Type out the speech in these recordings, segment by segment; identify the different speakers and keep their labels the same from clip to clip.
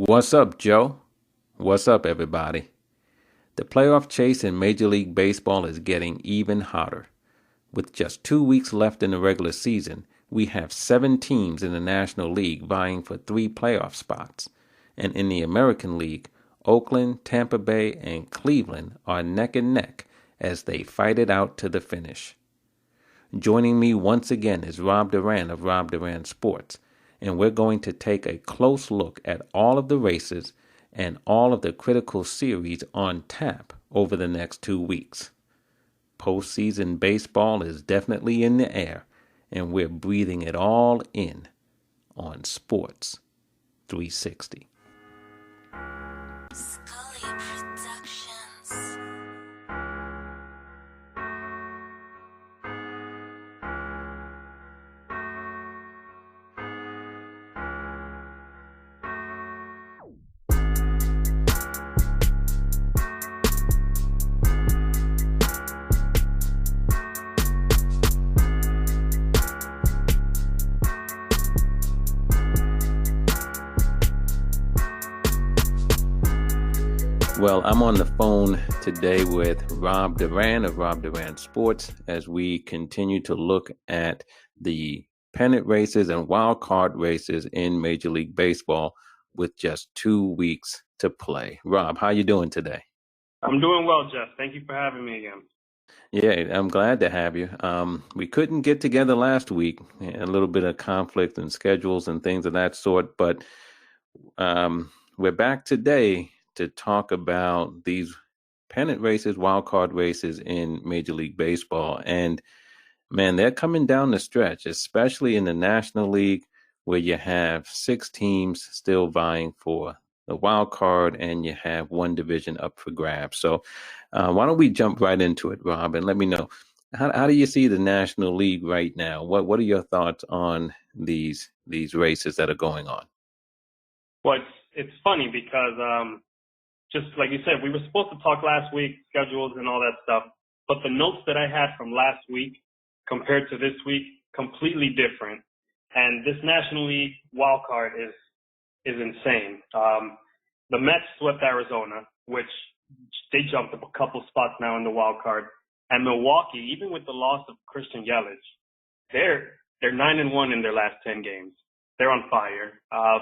Speaker 1: What's up, Joe? What's up, everybody? The playoff chase in Major League Baseball is getting even hotter. With just 2 weeks left in the regular season, we have 7 teams in the National League vying for 3 playoff spots. And in the American League, Oakland, Tampa Bay, and Cleveland are neck and neck as they fight it out to the finish. Joining me once again is Rob Duran of Rob Duran Sports, and we're going to take a close look at all of the races and all of the critical series on tap over the next 2 weeks. Postseason baseball is definitely in the air, and we're breathing it all in on Sports 360. Well, I'm on the phone today with Rob Duran of Rob Duran Sports as we continue to look at the pennant races and wild card races in Major League Baseball with just 2 weeks to play. Rob, how you doing today?
Speaker 2: I'm doing well, Jeff. Thank you for having me again.
Speaker 1: Yeah, I'm glad to have you. We couldn't get together last week, a little bit of conflict and schedules and things of that sort, but we're back today to talk about these pennant races, wild card races in Major League Baseball. And man, they're coming down the stretch, especially in the National League, where you have 6 teams still vying for the wild card and you have one division up for grabs. So why don't we jump right into it, Rob, and let me know, how do you see the National League right now? What are your thoughts on these races that are going on?
Speaker 2: Well, it's funny because just like you said, we were supposed to talk last week, schedules and all that stuff, but the notes that I had from last week compared to this week, completely different. And this National League wild card is insane. The Mets swept Arizona, which they jumped up a couple spots now in the wild card. And Milwaukee, even with the loss of Christian Yelich, they're 9-1 in their last 10 games. They're on fire.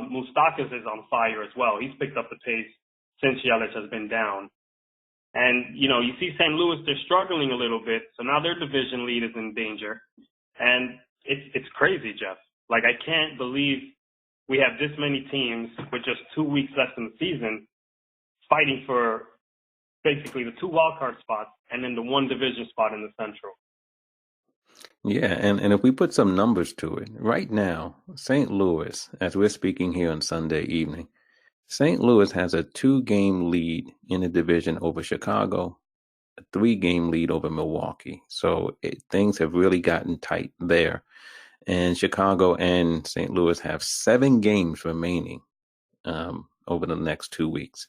Speaker 2: Moustakas is on fire as well. He's picked up the pace since Yelich has been down. And, you see St. Louis, they're struggling a little bit. So now their division lead is in danger. And it's crazy, Jeff. Like, I can't believe we have this many teams with just 2 weeks left in the season fighting for basically the 2 wildcard spots and then the 1 division spot in the Central.
Speaker 1: Yeah, and if we put some numbers to it, right now, St. Louis, as we're speaking here on Sunday evening, St. Louis has a 2-game lead in the division over Chicago, a 3-game lead over Milwaukee. So things have really gotten tight there. And Chicago and St. Louis have 7 games remaining over the next 2 weeks.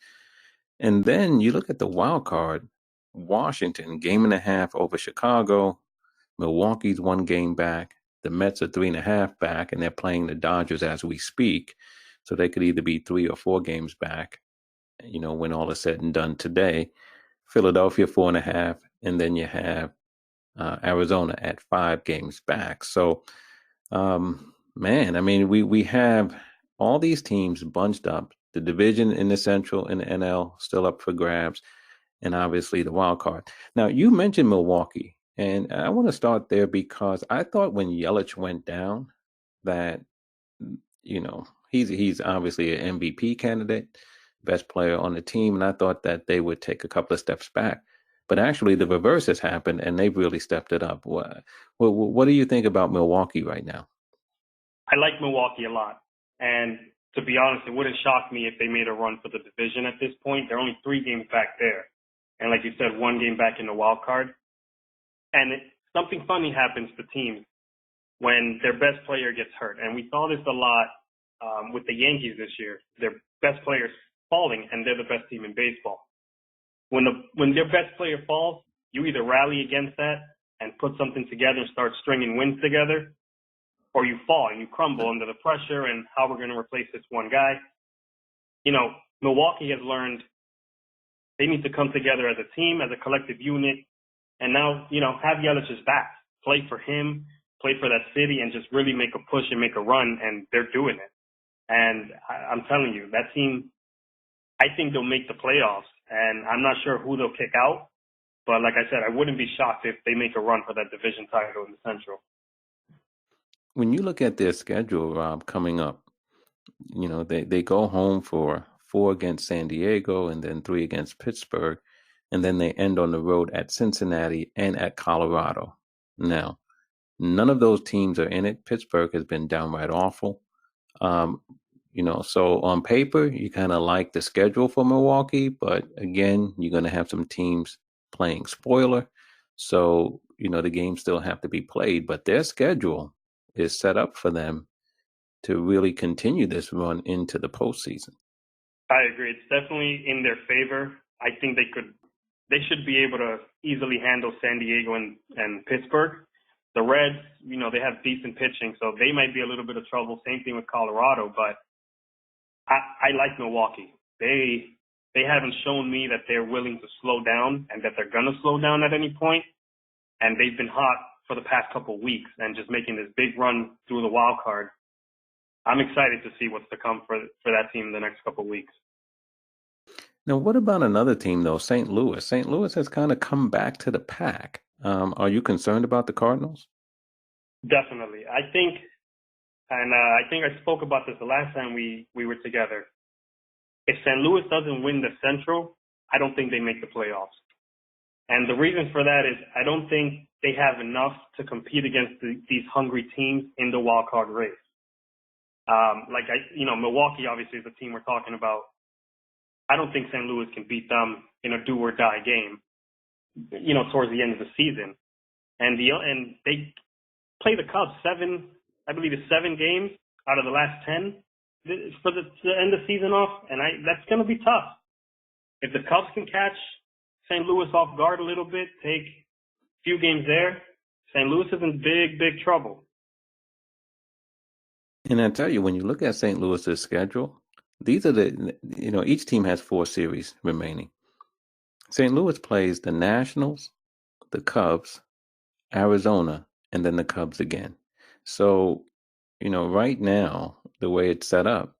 Speaker 1: And then you look at the wild card, Washington, 1.5 over Chicago. Milwaukee's 1 game back. The Mets are 3.5 back, and they're playing the Dodgers as we speak. So they could either be 3 or 4 games back, when all is said and done today. Philadelphia 4.5, and then you have Arizona at 5 games back. So, man, I mean, we have all these teams bunched up. The division in the Central and the NL still up for grabs, and obviously the wild card. Now, you mentioned Milwaukee, and I want to start there because I thought when Yelich went down that, he's obviously an MVP candidate, best player on the team, and I thought that they would take a couple of steps back. But actually, the reverse has happened, and they've really stepped it up. What do you think about Milwaukee right now?
Speaker 2: I like Milwaukee a lot. And to be honest, it wouldn't shock me if they made a run for the division at this point. They're only 3 games back there. And like you said, 1 game back in the wild card. And something funny happens to teams when their best player gets hurt. And we saw this a lot with the Yankees this year. Their best players falling, and they're the best team in baseball. When their best player falls, you either rally against that and put something together and start stringing wins together, or you fall and you crumble under the pressure and how we're going to replace this one guy. Milwaukee has learned they need to come together as a team, as a collective unit, and now, have Yelich's back. Play for him, play for that city, and just really make a push and make a run, and they're doing it. And I'm telling you, that team, I think they'll make the playoffs, and I'm not sure who they'll kick out, but like I said, I wouldn't be shocked if they make a run for that division title in the Central.
Speaker 1: When you look at their schedule, Rob, coming up, they go home for 4 against San Diego and then 3 against Pittsburgh, and then they end on the road at Cincinnati and at Colorado. Now, none of those teams are in it. Pittsburgh has been downright awful. So on paper, you kind of like the schedule for Milwaukee, but again, you're going to have some teams playing spoiler. So, the games still have to be played, but their schedule is set up for them to really continue this run into the postseason.
Speaker 2: I agree. It's definitely in their favor. I think they should be able to easily handle San Diego and Pittsburgh. The Reds, they have decent pitching, so they might be a little bit of trouble. Same thing with Colorado, but I like Milwaukee. They haven't shown me that they're willing to slow down and that they're going to slow down at any point. And they've been hot for the past couple of weeks and just making this big run through the wild card. I'm excited to see what's to come for that team in the next couple of weeks.
Speaker 1: Now, what about another team, though, St. Louis? St. Louis has kind of come back to the pack. Are you concerned about the Cardinals?
Speaker 2: Definitely. I think I spoke about this the last time we were together. If St. Louis doesn't win the Central, I don't think they make the playoffs. And the reason for that is I don't think they have enough to compete against these hungry teams in the wild card race. Milwaukee obviously is the team we're talking about. I don't think St. Louis can beat them in a do or die game, towards the end of the season. And they play the Cubs 7 games out of the last 10 for to end the season off. And that's going to be tough. If the Cubs can catch St. Louis off guard a little bit, take a few games there, St. Louis is in big, big trouble.
Speaker 1: And I tell you, when you look at St. Louis's schedule, these are each team has 4 series remaining. St. Louis plays the Nationals, the Cubs, Arizona, and then the Cubs again. So, right now, the way it's set up,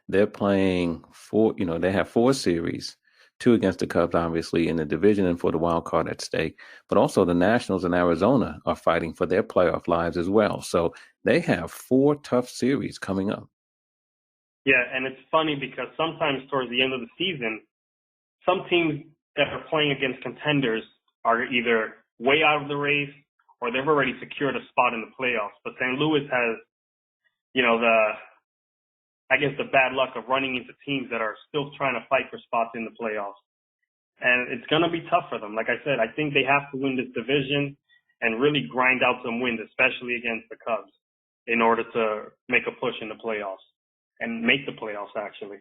Speaker 1: they're playing 4, they have 4 series, 2 against the Cubs, obviously, in the division and for the wild card at stake. But also the Nationals and Arizona are fighting for their playoff lives as well. So they have 4 tough series coming up.
Speaker 2: Yeah, and it's funny because sometimes towards the end of the season, some teams that are playing against contenders are either way out of the race or they've already secured a spot in the playoffs. But St. Louis has, the bad luck of running into teams that are still trying to fight for spots in the playoffs. And it's going to be tough for them. Like I said, I think they have to win this division and really grind out some wins, especially against the Cubs, in order to make a push in the playoffs and make the playoffs, actually.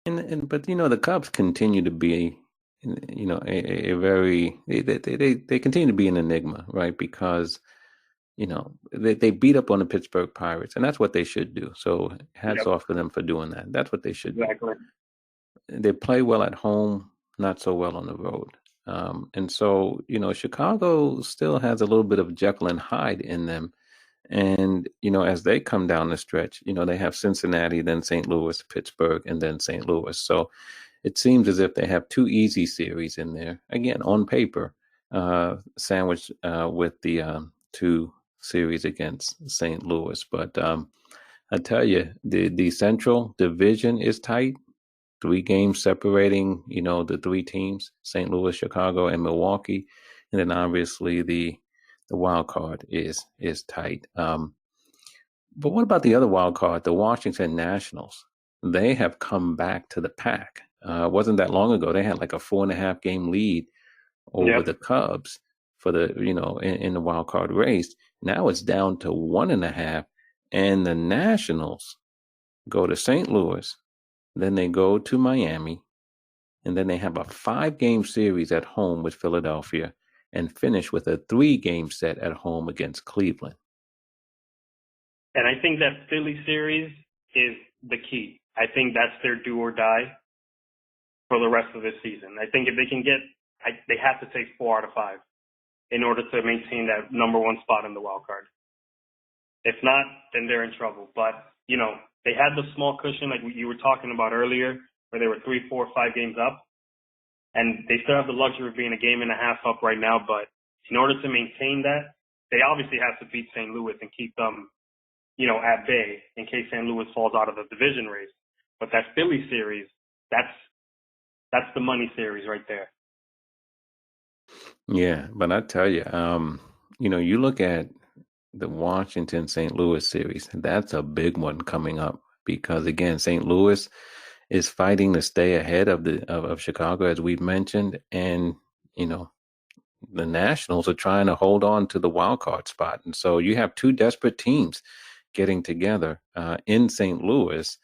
Speaker 1: But the Cubs continue to be, a very they continue to be an enigma, right? Because they beat up on the Pittsburgh Pirates, and that's what they should do. So hats off to them for doing that. That's what they should do. They play well at home, not so well on the road. And so, Chicago still has a little bit of Jekyll and Hyde in them. And, as they come down the stretch, they have Cincinnati, then St. Louis, Pittsburgh, and then St. Louis. So it seems as if they have 2 easy series in there, again, on paper, sandwiched with the 2 series against St. Louis. But I tell you, the Central Division is tight. 3 games separating, the 3 teams, St. Louis, Chicago, and Milwaukee. And then obviously the wild card is tight. But what about the other wild card, the Washington Nationals? They have come back to the pack. Wasn't that long ago. They had like a 4.5 game lead over the Cubs for the, in the wild card race. Now it's down to 1.5, and the Nationals go to St. Louis, then they go to Miami, and then they have a 5 game series at home with Philadelphia and finish with a 3 game set at home against Cleveland.
Speaker 2: And I think that Philly series is the key. I think that's their do or die for the rest of this season. I think if they can they have to take 4 out of 5 in order to maintain that number 1 spot in the wild card. If not, then they're in trouble. But, they had the small cushion like you were talking about earlier, where they were 3, 4, 5 games up. And they still have the luxury of being a game and a half up right now. But in order to maintain that, they obviously have to beat St. Louis and keep them, at bay in case St. Louis falls out of the division race. But that Philly series, that's the money series right there.
Speaker 1: Yeah, but I tell you, you look at the Washington St. Louis series, that's a big one coming up because again, St. Louis is fighting to stay ahead of Chicago, as we've mentioned, and the Nationals are trying to hold on to the wild card spot, and so you have 2 desperate teams getting together in St. Louis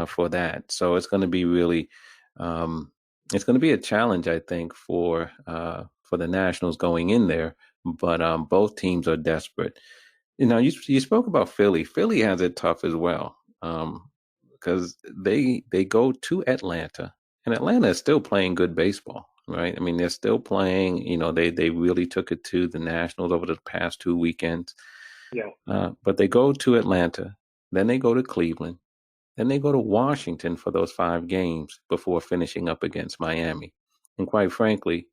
Speaker 1: for that. So it's going to be really, it's going to be a challenge, I think, for the Nationals going in there. But both teams are desperate. You spoke about Philly. Philly has it tough as well because they go to Atlanta, and Atlanta is still playing good baseball, right? I mean, they're still playing. They really took it to the Nationals over the past 2 weekends.
Speaker 2: Yeah.
Speaker 1: But they go to Atlanta, then they go to Cleveland, then they go to Washington for those 5 games before finishing up against Miami. And quite frankly,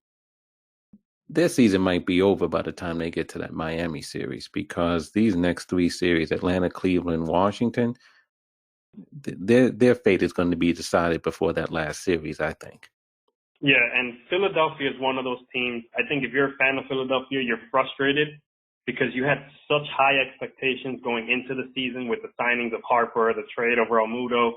Speaker 1: their season might be over by the time they get to that Miami series because these next 3 series, Atlanta, Cleveland, Washington, their fate is going to be decided before that last series, I think.
Speaker 2: Yeah, and Philadelphia is one of those teams. I think if you're a fan of Philadelphia, you're frustrated because you had such high expectations going into the season with the signings of Harper, the trade over Almudo,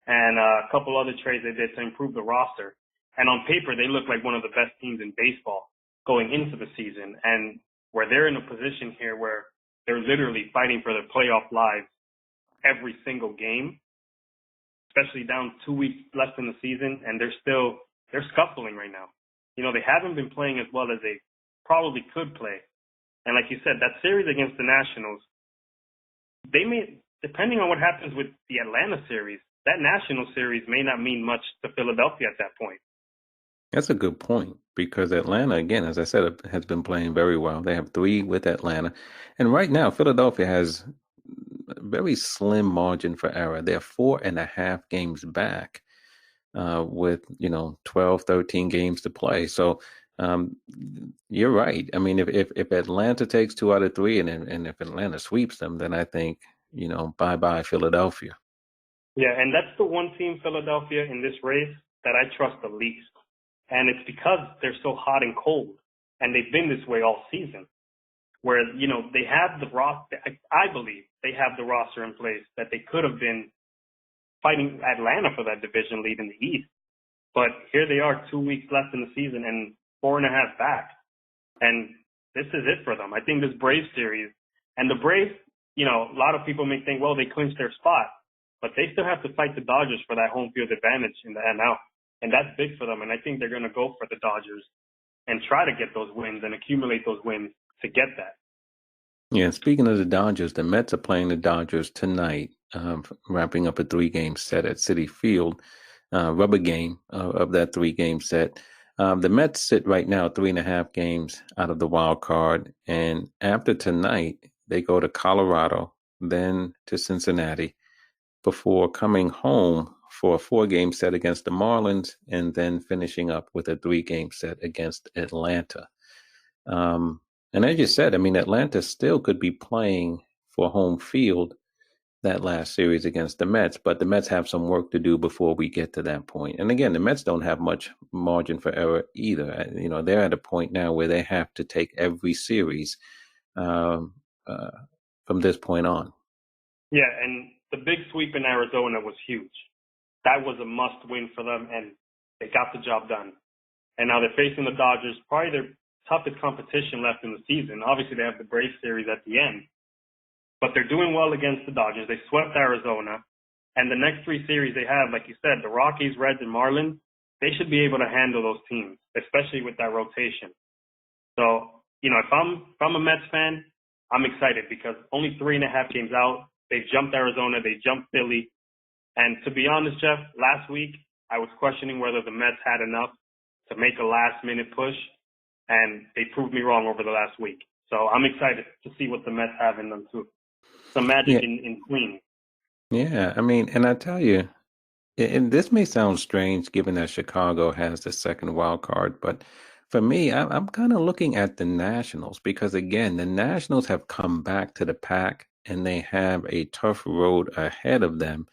Speaker 2: and a couple other trades they did to improve the roster. And on paper, they look like one of the best teams in baseball going into the season. And where they're in a position here where they're literally fighting for their playoff lives every single game, especially down 2 weeks left in the season, and they're scuffling right now. They haven't been playing as well as they probably could play. And like you said, that series against the Nationals, they may, depending on what happens with the Atlanta series, that National series may not mean much to Philadelphia at that point.
Speaker 1: That's a good point because Atlanta, again, as I said, has been playing very well. They have 3 with Atlanta. And right now, Philadelphia has a very slim margin for error. They're 4.5 games back with, 12, 13 games to play. So you're right. I mean, if Atlanta takes 2 out of 3 and if Atlanta sweeps them, then I think, bye-bye Philadelphia.
Speaker 2: Yeah, and that's the one team, Philadelphia, in this race that I trust the least. And it's because they're so hot and cold, and they've been this way all season, where, they have the roster. I believe they have the roster in place that they could have been fighting Atlanta for that division lead in the East. But here they are 2 weeks left in the season and 4.5 back. And this is it for them. I think this Braves series, and the Braves, a lot of people may think, well, they clinched their spot, but they still have to fight the Dodgers for that home field advantage in the NL. And that's big for them. And I think they're going to go for the Dodgers and try to get those wins and accumulate those wins to get that.
Speaker 1: Yeah, speaking of the Dodgers, the Mets are playing the Dodgers tonight, wrapping up a 3-game set at Citi Field, rubber game of that 3-game set. The Mets sit right now 3.5 games out of the wild card. And after tonight, they go to Colorado, then to Cincinnati, before coming home for a 4-game set against the Marlins and then finishing up with a 3-game set against Atlanta. And as you said, I mean, Atlanta still could be playing for home field that last series against the Mets, but the Mets have some work to do before we get to that point. And again, the Mets don't have much margin for error either. They're at a point now where they have to take every series from this point on.
Speaker 2: Yeah, and the big sweep in Arizona was huge. That was a must win for them, and they got the job done. And now they're facing the Dodgers, probably their toughest competition left in the season. Obviously, they have the Braves series at the end, but they're doing well against the Dodgers. They swept Arizona, and the next 3 series they have, like you said, the Rockies, Reds, and Marlins, they should be able to handle those teams, especially with that rotation. So, if I'm a Mets fan, I'm excited because only 3.5 games out. They've jumped Arizona, they jumped Philly, And to be honest, Jeff, last week I was questioning whether the Mets had enough to make a last-minute push, and they proved me wrong over the last week. So I'm excited to see what the Mets have in them too. Some magic
Speaker 1: Yeah,
Speaker 2: in Queens.
Speaker 1: yeah. I mean, and I tell you, and this may sound strange given that Chicago has the second wild card, but for me, I'm kind of looking at the Nationals because, again, the Nationals have come back to the pack and they have a tough road ahead of them.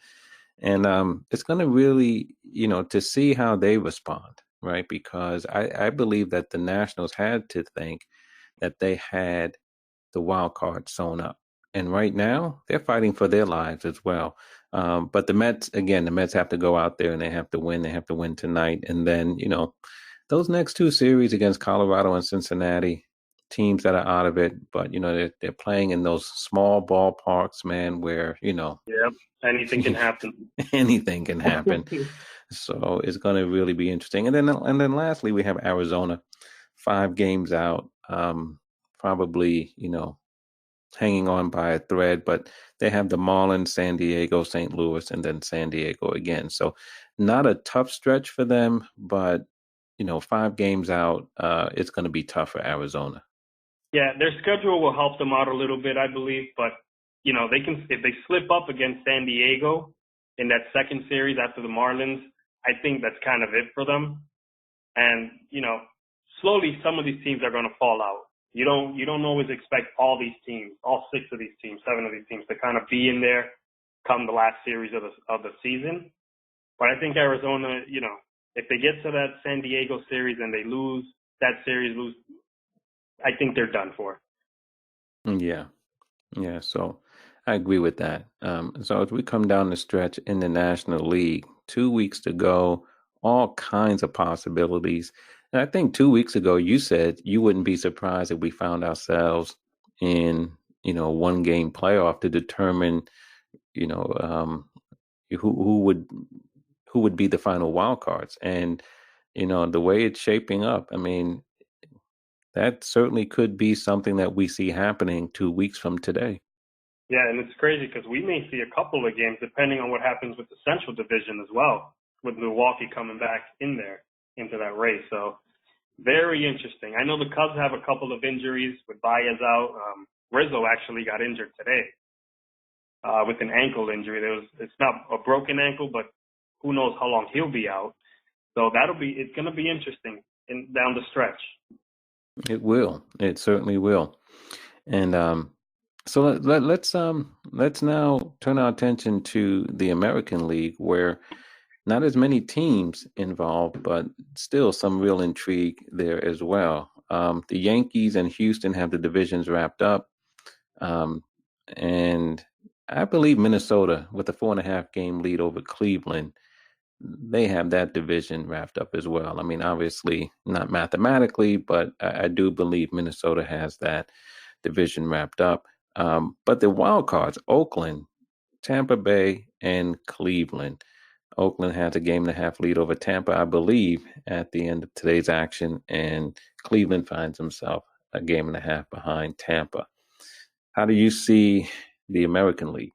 Speaker 1: And it's going to really, to see how they respond, right? Because I believe that the Nationals had to think that they had the wild card sewn up. And right now, they're fighting for their lives as well. But the Mets have to go out there and they have to win. They have to win tonight. And then, those next two series against Colorado and Cincinnati, teams that are out of it, but, they're playing in those small ballparks, man, where,
Speaker 2: Yep, anything can happen.
Speaker 1: anything can happen. So it's going to really be interesting. And then lastly, we have Arizona, 5 games out. Probably, hanging on by a thread, but they have the Marlins, San Diego, St. Louis, and then San Diego again. So not a tough stretch for them, but 5 games out, it's going to be tough for Arizona.
Speaker 2: Yeah, their schedule will help them out a little bit, I believe, but they can, if they slip up against San Diego in that second series after the Marlins, I think that's kind of it for them. And, slowly some of these teams are going to fall out. You don't always expect all these teams, all 6 of these teams, 7 of these teams to kind of be in there come the last series of the season. But I think Arizona, if they get to that San Diego series and they lose that series, I think they're done for.
Speaker 1: Yeah. Yeah. So I agree with that. So as we come down the stretch in the National League, 2 weeks to go, all kinds of possibilities. And I think 2 weeks ago, you said you wouldn't be surprised if we found ourselves in, 1 game playoff to determine, you know, um, who would be the final wild cards. And, the way it's shaping up, I mean, that certainly could be something that we see happening 2 weeks from today.
Speaker 2: Yeah, and it's crazy because we may see a couple of games depending on what happens with the Central Division as well, with Milwaukee coming back in there into that race. So very interesting. I know the Cubs have a couple of injuries with Baez out. Rizzo actually got injured today with an ankle injury. It's not a broken ankle, but who knows how long he'll be out. So it's going to be interesting down the stretch.
Speaker 1: It will. It certainly will. And so let's now turn our attention to the American League, where not as many teams involved, but still some real intrigue there as well. The Yankees and Houston have the divisions wrapped up, and I believe Minnesota, with a 4.5 game lead over Cleveland, they have that division wrapped up as well. I mean, obviously not mathematically, but I do believe Minnesota has that division wrapped up. But the wild cards, Oakland, Tampa Bay, and Cleveland. Oakland has a 1.5 game lead over Tampa, I believe, at the end of today's action, and Cleveland finds himself a 1.5 games behind Tampa. How do you see the American League?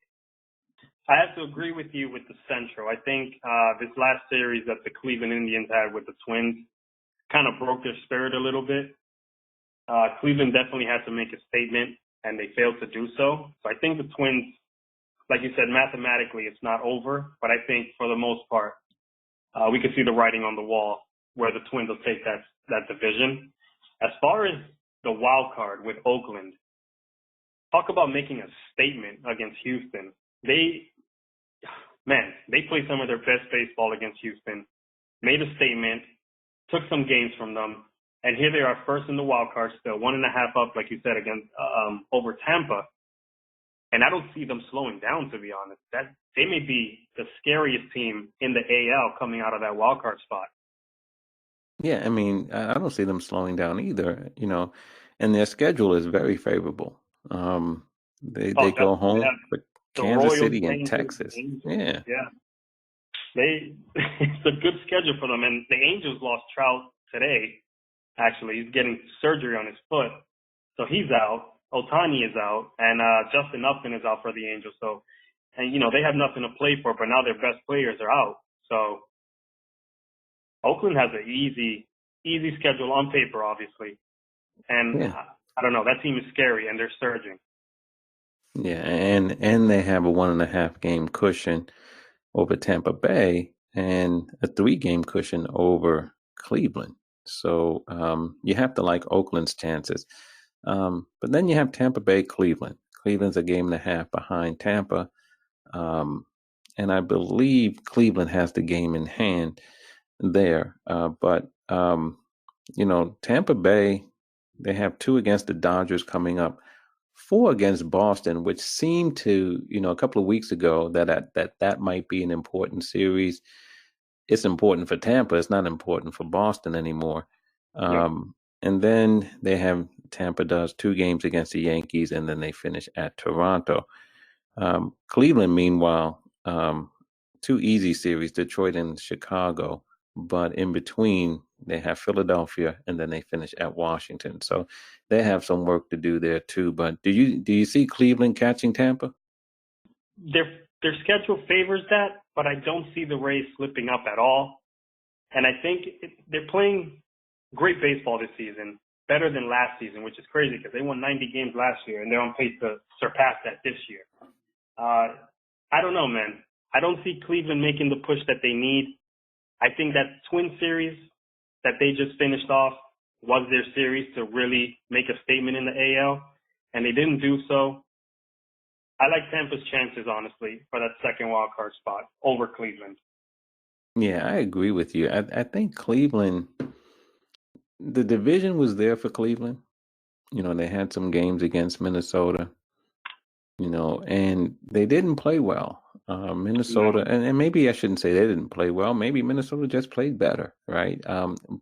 Speaker 2: I have to agree with you with the Central. I think this last series that the Cleveland Indians had with the Twins kind of broke their spirit a little bit. Cleveland definitely had to make a statement, and they failed to do so. So I think the Twins, like you said, mathematically it's not over, but I think for the most part, we could see the writing on the wall where the Twins will take that division. As far as the wild card with Oakland, talk about making a statement against Houston. They played some of their best baseball against Houston, made a statement, took some games from them, and here they are first in the wild card still, 1.5 up, like you said, against over Tampa. And I don't see them slowing down, to be honest. That they may be the scariest team in the AL coming out of that wild card spot.
Speaker 1: Yeah, I mean, I don't see them slowing down either, and their schedule is very favorable. They go
Speaker 2: They
Speaker 1: home
Speaker 2: have
Speaker 1: with
Speaker 2: the
Speaker 1: Kansas
Speaker 2: Royals,
Speaker 1: City and
Speaker 2: Rangers,
Speaker 1: Texas.
Speaker 2: Angels.
Speaker 1: Yeah.
Speaker 2: Yeah. It's a good schedule for them. And the Angels lost Trout today. Actually, he's getting surgery on his foot. So he's out. Ohtani is out. And Justin Upton is out for the Angels. So and they have nothing to play for, but now their best players are out. So Oakland has an easy schedule on paper, obviously. And
Speaker 1: Yeah.
Speaker 2: I don't know, that team is scary, and they're surging.
Speaker 1: Yeah, and they have a 1.5 game cushion over Tampa Bay and a 3 game cushion over Cleveland. So you have to like Oakland's chances. But then you have Tampa Bay, Cleveland. Cleveland's a 1.5 games behind Tampa. And I believe Cleveland has the game in hand there. But Tampa Bay, they have 2 against the Dodgers coming up, 4 against Boston, which seemed to, a couple of weeks ago that might be an important series. It's important for Tampa. It's not important for Boston anymore.
Speaker 2: Yep.
Speaker 1: And then Tampa does 2 games against the Yankees, and then they finish at Toronto. Cleveland, meanwhile, 2 easy series, Detroit and Chicago. But in between, they have Philadelphia, and then they finish at Washington. So they have some work to do there too. But do you see Cleveland catching Tampa?
Speaker 2: Their schedule favors that, but I don't see the Rays slipping up at all. And I think they're playing great baseball this season, better than last season, which is crazy because they won 90 games last year, and they're on pace to surpass that this year. I don't know, man. I don't see Cleveland making the push that they need. I think that Twin series that they just finished off was their series to really make a statement in the AL, and they didn't do so. I like Tampa's chances, honestly, for that second wild card spot over Cleveland.
Speaker 1: Yeah, I agree with you. I think Cleveland, the division was there for Cleveland. They had some games against Minnesota, and they didn't play well. Minnesota, and maybe I shouldn't say they didn't play well. Maybe Minnesota just played better, right?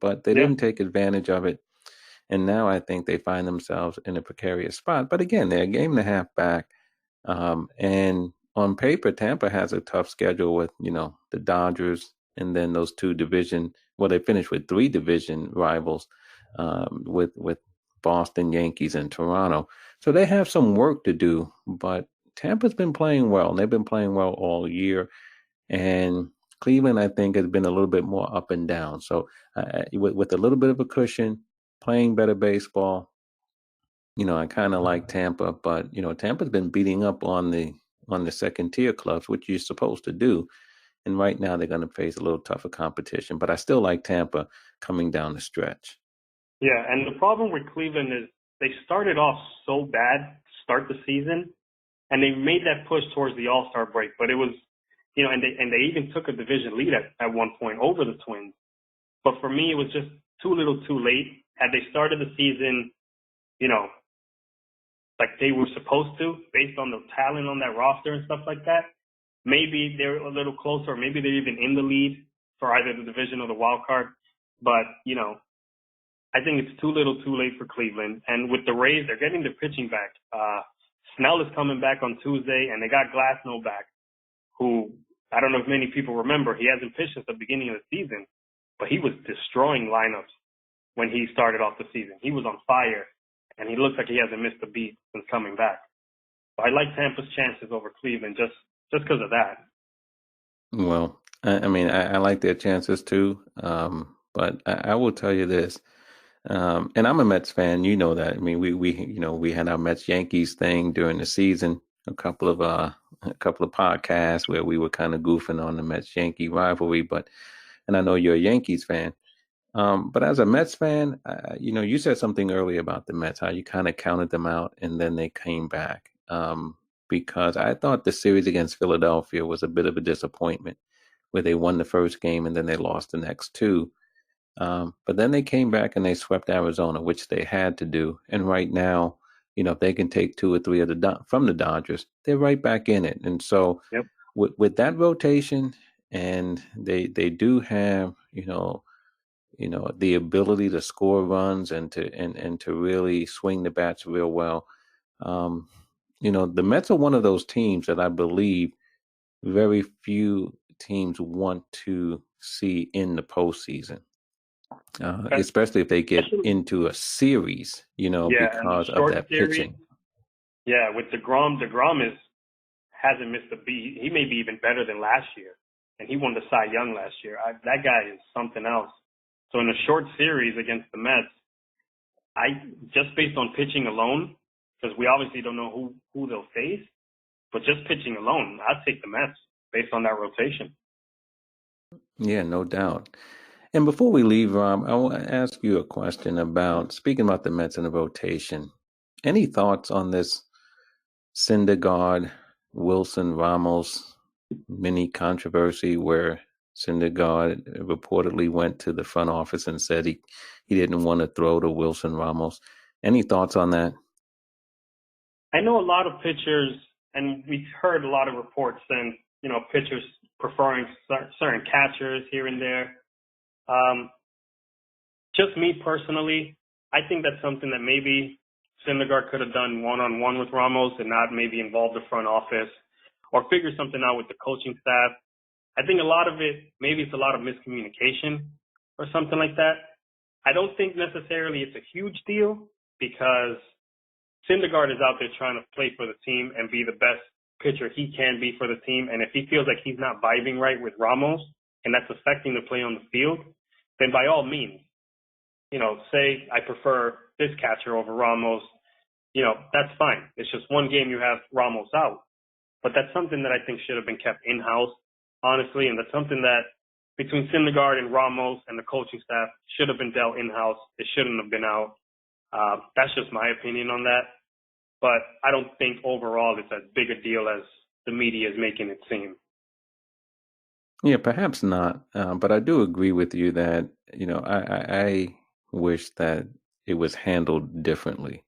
Speaker 1: But they didn't take advantage of it. And now I think they find themselves in a precarious spot. But again, they're a 1.5 games back. And on paper, Tampa has a tough schedule with, the Dodgers and then those 2 division. Well, they finished with 3 division rivals, with Boston, Yankees, and Toronto. So they have some work to do, but Tampa's been playing well, and they've been playing well all year. And Cleveland, I think, has been a little bit more up and down. So with a little bit of a cushion, playing better baseball, I kind of like Tampa, but Tampa's been beating up on the second tier clubs, which you're supposed to do. And right now they're going to face a little tougher competition, but I still like Tampa coming down the stretch.
Speaker 2: Yeah, and the problem with Cleveland is they started off so bad to start the season, and they made that push towards the All-Star break, but it was, and they even took a division lead at one point over the Twins. But for me, it was just too little too late. Had they started the season, like they were supposed to, based on the talent on that roster and stuff like that, maybe they're a little closer, or maybe they're even in the lead for either the division or the wild card. But, I think it's too little too late for Cleveland. And with the Rays, they're getting their pitching back. Snell is coming back on Tuesday, and they got Glasnow back, who I don't know if many people remember. He hasn't pitched since the beginning of the season, but he was destroying lineups when he started off the season. He was on fire, and he looks like he hasn't missed a beat since coming back. So I like Tampa's chances over Cleveland just because of that.
Speaker 1: Well, I like their chances too, but I will tell you this. And I'm a Mets fan, you know that. I mean, we had our Mets Yankees thing during the season, a couple of podcasts where we were kind of goofing on the Mets Yankee rivalry. And I know you're a Yankees fan, but as a Mets fan, you said something earlier about the Mets, how you kind of counted them out and then they came back. Because I thought the series against Philadelphia was a bit of a disappointment, where they won the first game and then they lost the next 2. But then they came back and they swept Arizona, which they had to do. And right now, if they can take 2 or 3 from the Dodgers, they're right back in it. And so
Speaker 2: Yep.
Speaker 1: with that rotation, and they do have, the ability to score runs and to really swing the bats real well. The Mets are one of those teams that I believe very few teams want to see in the postseason. Especially if they get into a series, because of that
Speaker 2: series,
Speaker 1: pitching.
Speaker 2: Yeah, with DeGrom is hasn't missed a beat. He may be even better than last year, and he won the Cy Young last year. That guy is something else. So in a short series against the Mets, just based on pitching alone, because we obviously don't know who they'll face, but just pitching alone, I'd take the Mets based on that rotation.
Speaker 1: Yeah, no doubt. And before we leave, Rob, I want to ask you a question speaking about the Mets in the rotation. Any thoughts on this Syndergaard, Wilson, Ramos mini controversy where Syndergaard reportedly went to the front office and said he didn't want to throw to Wilson, Ramos? Any thoughts on that?
Speaker 2: I know a lot of pitchers, and we've heard a lot of reports saying, pitchers preferring certain catchers here and there. Just me personally, I think that's something that maybe Syndergaard could have done one-on-one with Ramos and not maybe involve the front office or figure something out with the coaching staff. I think a lot of it, maybe it's a lot of miscommunication or something like that. I don't think necessarily it's a huge deal because Syndergaard is out there trying to play for the team and be the best pitcher he can be for the team. And if he feels like he's not vibing right with Ramos and that's affecting the play on the field, then by all means, say I prefer this catcher over Ramos, that's fine. It's just one game you have Ramos out. But that's something that I think should have been kept in-house, honestly, and that's something that between Syndergaard and Ramos and the coaching staff should have been dealt in-house. It shouldn't have been out. That's just my opinion on that. But I don't think overall it's as big a deal as the media is making it seem.
Speaker 1: Yeah, perhaps not. But I do agree with you that, I wish that it was handled differently.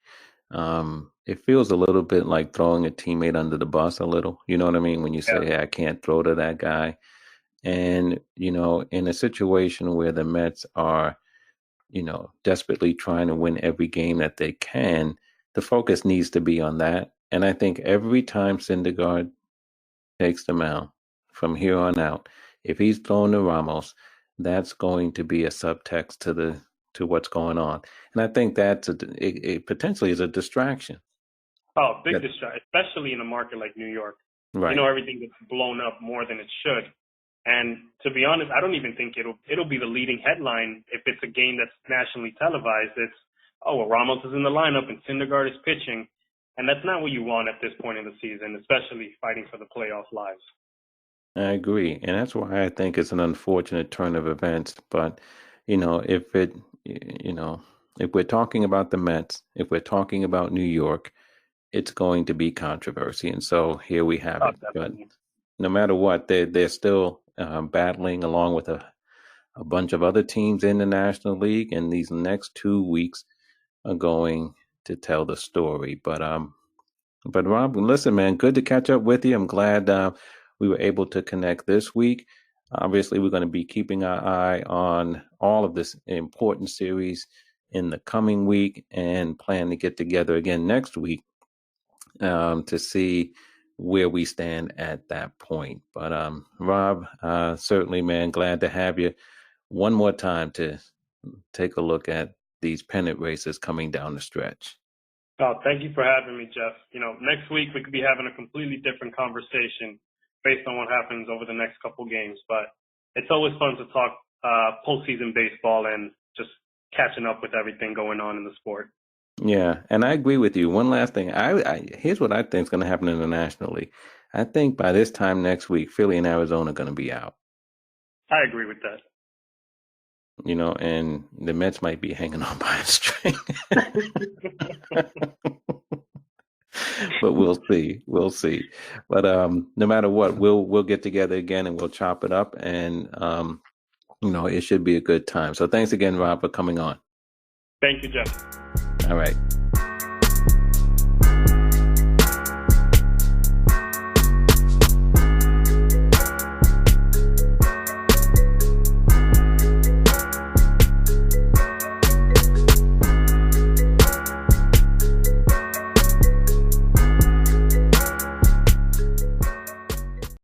Speaker 1: It feels a little bit like throwing a teammate under the bus a little. You know what I mean? When you say, hey, I can't throw to that guy. And, in a situation where the Mets are, desperately trying to win every game that they can, the focus needs to be on that. And I think every time Syndergaard takes the mound from here on out, if he's throwing to Ramos, that's going to be a subtext to what's going on. And I think it potentially is a distraction.
Speaker 2: Oh, big distraction, especially in a market like New York.
Speaker 1: Right.
Speaker 2: Everything gets blown up more than it should. And to be honest, I don't even think it'll be the leading headline if it's a game that's nationally televised. It's, Ramos is in the lineup and Syndergaard is pitching. And that's not what you want at this point in the season, especially fighting for the playoff lives.
Speaker 1: I agree. And that's why I think it's an unfortunate turn of events. But, if we're talking about the Mets, if we're talking about New York, it's going to be controversy. And so here we have it.
Speaker 2: Definitely.
Speaker 1: But no matter what, they're still battling along with a bunch of other teams in the National League. And these next 2 weeks are going to tell the story. But Rob, listen, man, good to catch up with you. I'm glad we were able to connect this week. Obviously, we're going to be keeping our eye on all of this important series in the coming week and plan to get together again next week to see where we stand at that point. But Rob, certainly, man, glad to have you one more time to take a look at these pennant races coming down the stretch.
Speaker 2: Oh, thank you for having me, Jeff. Next week we could be having a completely different conversation based on what happens over the next couple games. But it's always fun to talk postseason baseball and just catching up with everything going on in the sport.
Speaker 1: Yeah, and I agree with you. One last thing. Here's what I think is going to happen in the National League. I think by this time next week, Philly and Arizona are going to be out.
Speaker 2: I agree with that.
Speaker 1: And the Mets might be hanging on by a string. But we'll see. We'll see. But no matter what, we'll get together again and we'll chop it up. And, it should be a good time. So thanks again, Rob, for coming on.
Speaker 2: Thank you, Jeff.
Speaker 1: All right.